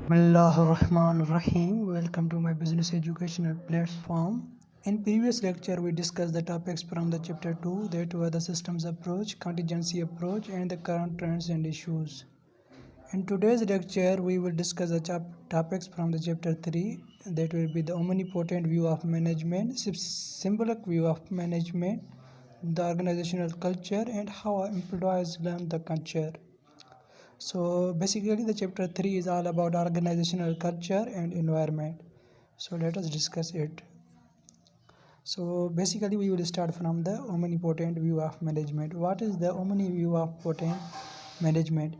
Bismillahirrahmanirrahim. Welcome to my business educational platform. In previous lecture, we discussed the topics from the chapter 2 that were the systems approach, contingency approach, and the current trends and issues. In today's lecture, we will discuss the topics from the chapter 3 that will be the omnipotent view of management, symbolic view of management, the organizational culture, and how employees learn the culture. So basically the chapter 3 is all about organizational culture and environment. So let us discuss it. So basically we will start from the omnipotent view of management. What is the omni view of potent management?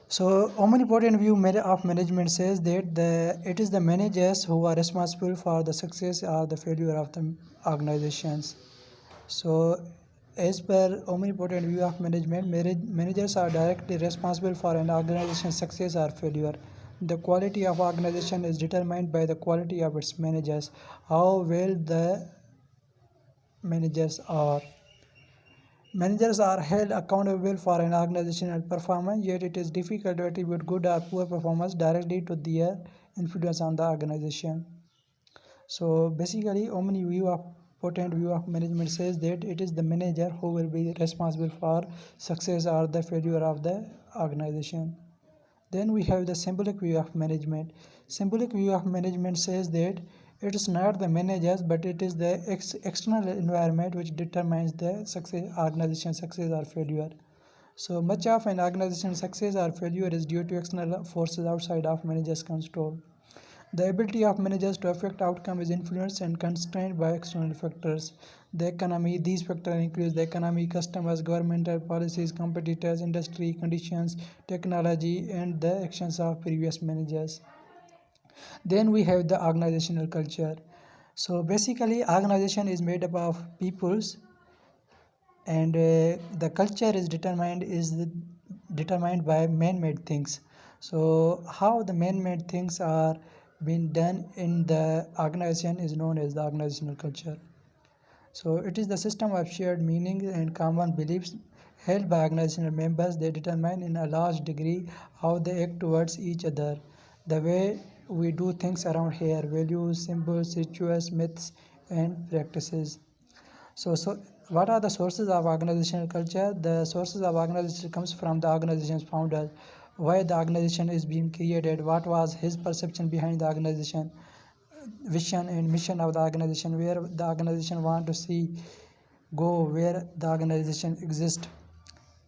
So omnipotent view of management says that it is the managers who are responsible for the success or the failure of the organizations. So as per omnipotent view of management, managers are directly responsible for an organization's success or failure. The quality of organization is determined by the quality of its managers, how well the managers are. Managers are held accountable for an organizational performance, yet it is difficult to attribute good or poor performance directly to their influence on the organization. So basically, potent view of management says that it is the manager who will be responsible for success or the failure of the organization. Then we have the symbolic view of management. Symbolic view of management says that it is not the managers, but it is the external environment which determines the organization success or failure. So much of an organization success or failure is due to external forces outside of managers' control. The ability of managers to affect outcome is influenced and constrained by external factors. The economy, these factors include the economy, customers, governmental policies, competitors, industry conditions, technology, and the actions of previous managers. Then we have the organizational culture. So basically, organization is made up of peoples, and the culture is determined by man-made things. So how the man-made things are being done in the organization is known as the organizational culture. So it is the system of shared meaning and common beliefs held by organizational members. They determine in a large degree how they act towards each other. The way we do things around here, values, symbols, rituals, myths, and practices. So what are the sources of organizational culture? The sources of organization comes from the organization's founder, why the organization is being created, what was his perception behind the organization, vision and mission of the organization, where the organization want to see go, where the organization exists,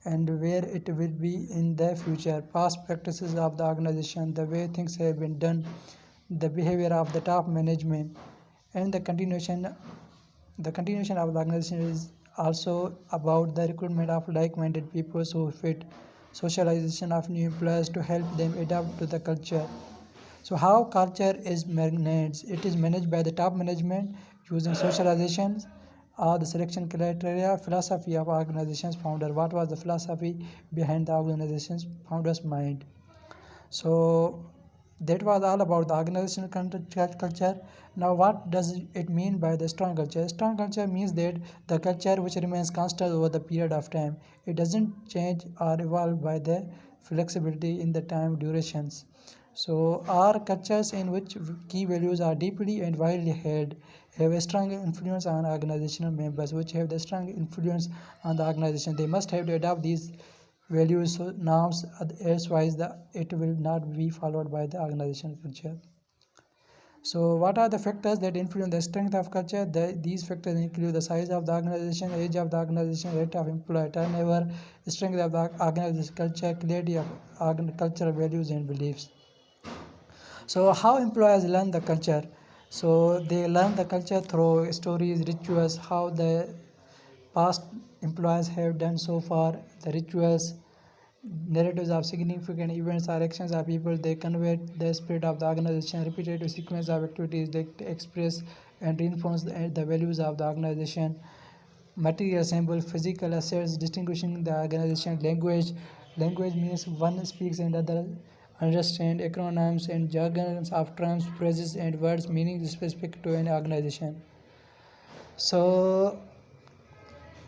and where it will be in the future, past practices of the organization, the way things have been done, the behavior of the top management, and the continuation of the organization is also about the recruitment of like-minded people who fit, socialization of new employees to help them adapt to the culture. So how culture is managed? It is managed by the top management using socialization or the selection criteria. Philosophy of organization's founder. What was the philosophy behind the organization's founder's mind? So that was all about the organizational culture. Now what does it mean by the strong culture? Strong culture means that the culture which remains constant over the period of time. It doesn't change or evolve by the flexibility in the time durations. So are cultures in which key values are deeply and widely held, have a strong influence on organizational members, which have the strong influence on the organization. They must have to adopt these values, norms, otherwise it will not be followed by the organizational culture. So what are the factors that influence the strength of culture? These factors include the size of the organization, age of the organization, rate of employee turnover, strength of the organization culture, clarity of cultural values and beliefs. So how employees learn the culture? So they learn the culture through stories, rituals, how the past employees have done so far, the rituals, narratives of significant events or actions of people. They convey the spirit of the organization, repetitive sequence of activities that express and reinforce the values of the organization. Material symbol, physical assets distinguishing the organization. Language means one speaks and other understand. Acronyms and jargons of terms, phrases and words meaning specific to an organization. So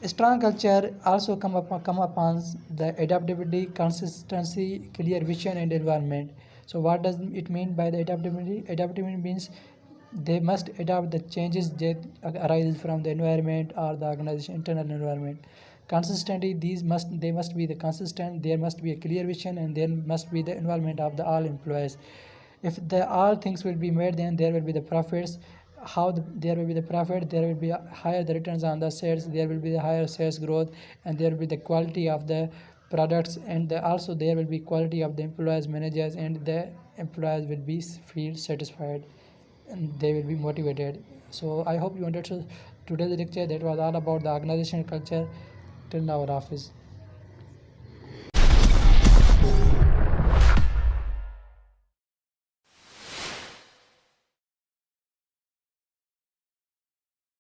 strong culture also come upon the adaptability, consistency, clear vision and environment. So what does it mean by the adaptability? Adaptability means they must adapt the changes that arise from the environment or the organization internal environment. Consistently, they must be the consistent. There must be a clear vision, and there must be the involvement of the all employees. If the all things will be made, then there will be the profits. There will be the profit, there will be higher the returns on the sales, there will be the higher sales growth, and there will be the quality of the products, and also there will be quality of the employees, managers, and the employees will be feel satisfied and they will be motivated. So I hope you understood today's lecture. That was all about the organizational culture till our office.